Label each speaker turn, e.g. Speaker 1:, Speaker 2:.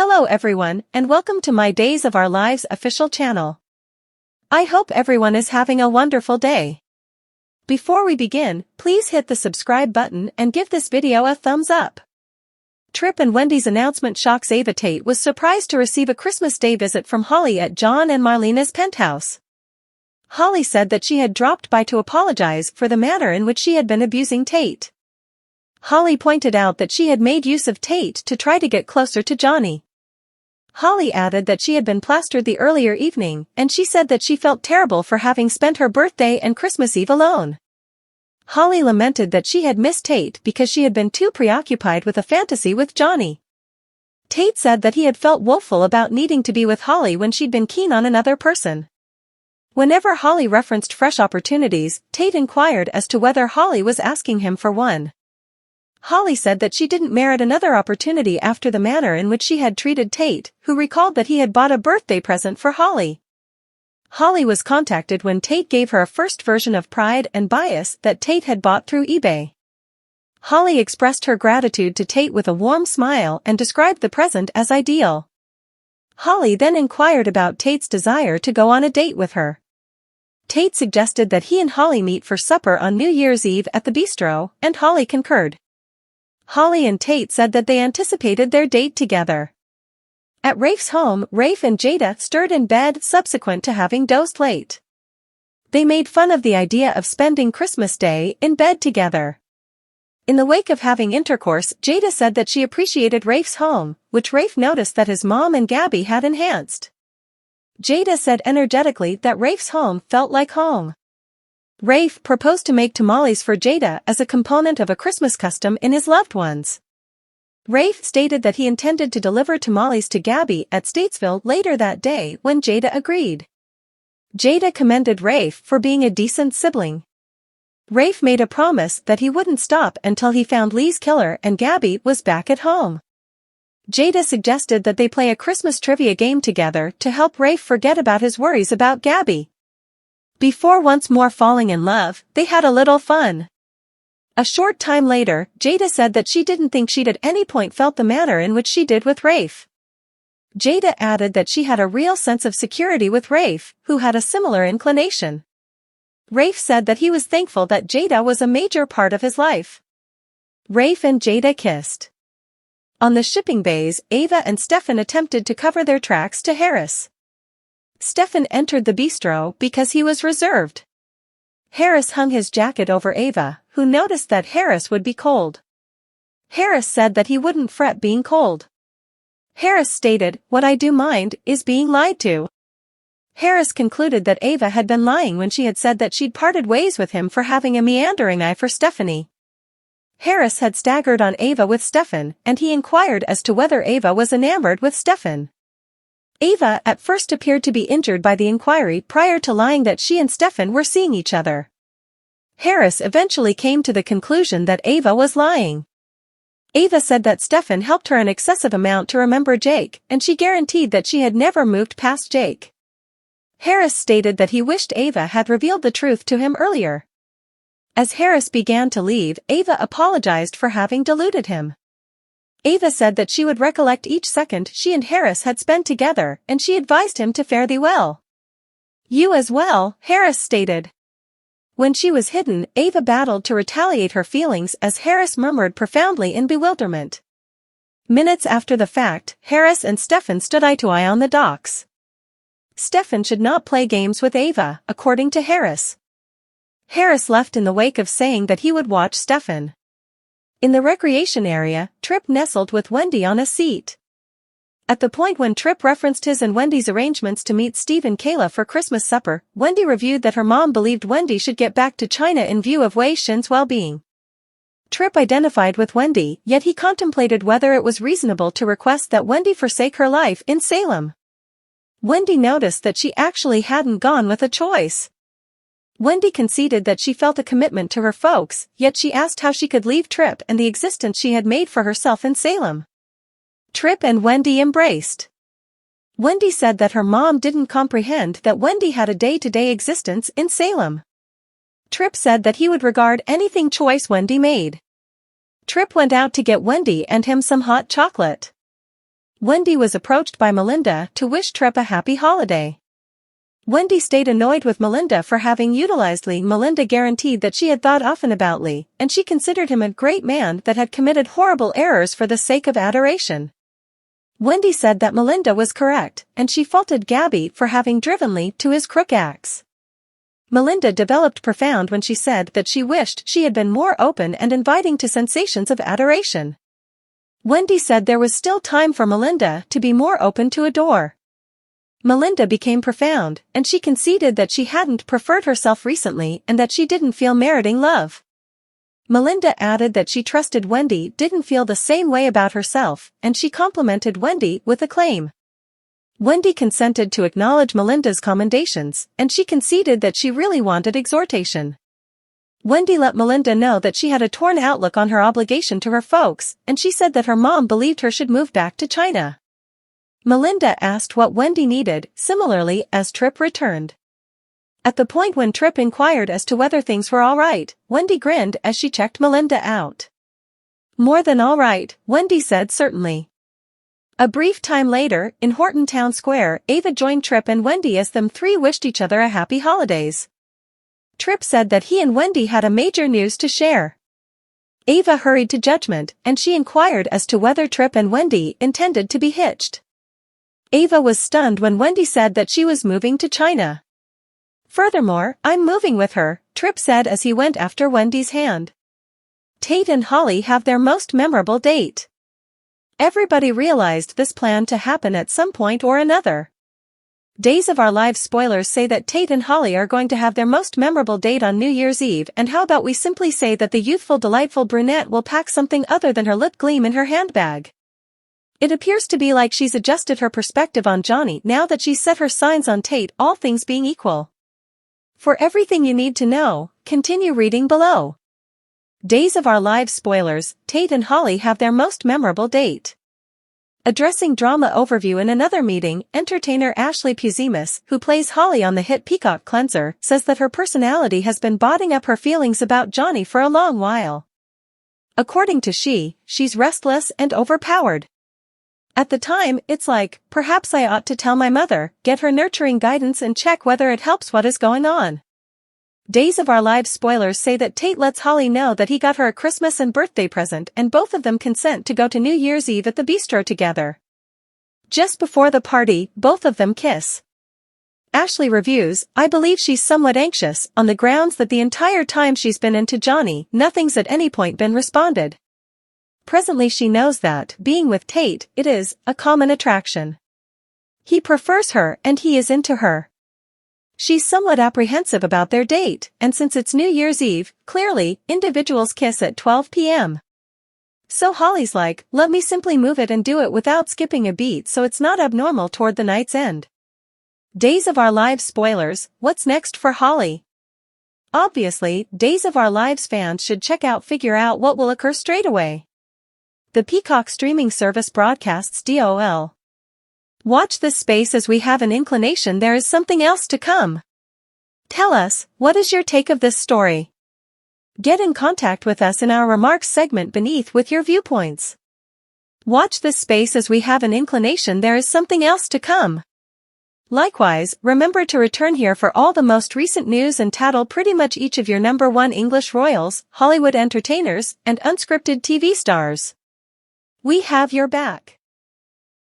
Speaker 1: Hello everyone, and welcome to my Days of Our Lives official channel. I hope everyone is having a wonderful day. Before we begin, please hit the subscribe button and give this video a thumbs up. Tripp and Wendy's announcement shocks Ava. Tate was surprised to receive a Christmas Day visit from Holly at John and Marlena's penthouse. Holly said that she had dropped by to apologize for the manner in which she had been abusing Tate. Holly pointed out that she had made use of Tate to try to get closer to Johnny. Holly added that she had been plastered the earlier evening, and she said that she felt terrible for having spent her birthday and Christmas Eve alone. Holly lamented that she had missed Tate because she had been too preoccupied with a fantasy with Johnny. Tate said that he had felt woeful about needing to be with Holly when she'd been keen on another person. Whenever Holly referenced fresh opportunities, Tate inquired as to whether Holly was asking him for one. Holly said that she didn't merit another opportunity after the manner in which she had treated Tate, who recalled that he had bought a birthday present for Holly. Holly was contacted when Tate gave her a first version of Pride and Bias that Tate had bought through eBay. Holly expressed her gratitude to Tate with a warm smile and described the present as ideal. Holly then inquired about Tate's desire to go on a date with her. Tate suggested that he and Holly meet for supper on New Year's Eve at the bistro, and Holly concurred. Holly and Tate said that they anticipated their date together. At Rafe's home, Rafe and Jada stirred in bed subsequent to having dozed late. They made fun of the idea of spending Christmas Day in bed together. In the wake of having intercourse, Jada said that she appreciated Rafe's home, which Rafe noticed that his mom and Gabby had enhanced. Jada said energetically that Rafe's home felt like home. Rafe proposed to make tamales for Jada as a component of a Christmas custom in his loved ones. Rafe stated that he intended to deliver tamales to Gabby at Statesville later that day when Jada agreed. Jada commended Rafe for being a decent sibling. Rafe made a promise that he wouldn't stop until he found Lee's killer and Gabby was back at home. Jada suggested that they play a Christmas trivia game together to help Rafe forget about his worries about Gabby. Before once more falling in love, they had a little fun. A short time later, Jada said that she didn't think she'd at any point felt the manner in which she did with Rafe. Jada added that she had a real sense of security with Rafe, who had a similar inclination. Rafe said that he was thankful that Jada was a major part of his life. Rafe and Jada kissed. On the shipping bays, Ava and Stefan attempted to cover their tracks to Harris. Stefan entered the bistro because he was reserved. Harris hung his jacket over Ava, who noticed that Harris would be cold. Harris said that he wouldn't fret being cold. Harris stated, "What I do mind is being lied to." Harris concluded that Ava had been lying when she had said that she'd parted ways with him for having a meandering eye for Stephanie. Harris had staggered on Ava with Stefan, and he inquired as to whether Ava was enamored with Stefan. Ava at first appeared to be injured by the inquiry prior to lying that she and Stefan were seeing each other. Harris eventually came to the conclusion that Ava was lying. Ava said that Stefan helped her an excessive amount to remember Jake, and she guaranteed that she had never moved past Jake. Harris stated that he wished Ava had revealed the truth to him earlier. As Harris began to leave, Ava apologized for having deluded him. Ava said that she would recollect each second she and Harris had spent together, and she advised him to fare thee well. "You as well," Harris stated. When she was hidden, Ava battled to retaliate her feelings as Harris murmured profoundly in bewilderment. Minutes after the fact, Harris and Stefan stood eye to eye on the docks. Stefan should not play games with Ava, according to Harris. Harris left in the wake of saying that he would watch Stefan. In the recreation area, Tripp nestled with Wendy on a seat. At the point when Tripp referenced his and Wendy's arrangements to meet Steve and Kayla for Christmas supper, Wendy reviewed that her mom believed Wendy should get back to China in view of Wei Shin's well-being. Tripp identified with Wendy, yet he contemplated whether it was reasonable to request that Wendy forsake her life in Salem. Wendy noticed that she actually hadn't gone with a choice. Wendy conceded that she felt a commitment to her folks, yet she asked how she could leave Tripp and the existence she had made for herself in Salem. Tripp and Wendy embraced. Wendy said that her mom didn't comprehend that Wendy had a day-to-day existence in Salem. Tripp said that he would regard anything choice Wendy made. Tripp went out to get Wendy and him some hot chocolate. Wendy was approached by Melinda to wish Tripp a happy holiday. Wendy stayed annoyed with Melinda for having utilized Lee. Melinda guaranteed that she had thought often about Lee, and she considered him a great man that had committed horrible errors for the sake of adoration. Wendy said that Melinda was correct, and she faulted Gabby for having driven Lee to his crook acts. Melinda developed profound when she said that she wished she had been more open and inviting to sensations of adoration. Wendy said there was still time for Melinda to be more open to adore. Melinda became profound, and she conceded that she hadn't preferred herself recently and that she didn't feel meriting love. Melinda added that she trusted Wendy didn't feel the same way about herself, and she complimented Wendy with acclaim. Wendy consented to acknowledge Melinda's commendations, and she conceded that she really wanted exhortation. Wendy let Melinda know that she had a torn outlook on her obligation to her folks, and she said that her mom believed her should move back to China. Melinda asked what Wendy needed, similarly as Tripp returned. At the point when Tripp inquired as to whether things were all right, Wendy grinned as she checked Melinda out. More than all right, Wendy said certainly. A brief time later, in Horton Town Square, Ava joined Tripp and Wendy as them three wished each other a happy holidays. Tripp said that he and Wendy had a major news to share. Ava hurried to judgment, and she inquired as to whether Tripp and Wendy intended to be hitched. Ava was stunned when Wendy said that she was moving to China. Furthermore, I'm moving with her, Tripp said as he went after Wendy's hand. Tate and Holly have their most memorable date. Everybody realized this planned to happen at some point or another. Days of Our Lives spoilers say that Tate and Holly are going to have their most memorable date on New Year's Eve, and how about we simply say that the youthful delightful brunette will pack something other than her lip gleam in her handbag. It appears to be like she's adjusted her perspective on Johnny now that she's set her signs on Tate, all things being equal. For everything you need to know, continue reading below. Days of Our Lives spoilers, Tate and Holly have their most memorable date. Addressing drama overview in another meeting, entertainer Ashley Puzimis, who plays Holly on the hit Peacock Cleanser, says that her personality has been bottling up her feelings about Johnny for a long while. According to she's restless and overpowered. At the time, it's like, perhaps I ought to tell my mother, get her nurturing guidance and check whether it helps what is going on. Days of Our Lives spoilers say that Tate lets Holly know that he got her a Christmas and birthday present, and both of them consent to go to New Year's Eve at the bistro together. Just before the party, both of them kiss. Ashley reviews, I believe she's somewhat anxious, on the grounds that the entire time she's been into Johnny, nothing's at any point been responded. Presently she knows that, being with Tate, it is a common attraction. He prefers her and he is into her. She's somewhat apprehensive about their date, and since it's New Year's Eve, clearly, individuals kiss at 12 p.m. So Holly's like, let me simply move it and do it without skipping a beat so it's not abnormal toward the night's end. Days of Our Lives spoilers, what's next for Holly? Obviously, Days of Our Lives fans should figure out what will occur straight away. The Peacock streaming service broadcasts DOL. Watch this space as we have an inclination there is something else to come. Tell us, what is your take of this story? Get in contact with us in our remarks segment beneath with your viewpoints. Watch this space as we have an inclination there is something else to come. Likewise, remember to return here for all the most recent news and tattle pretty much each of your #1 English royals, Hollywood entertainers, and unscripted TV stars. We have your back.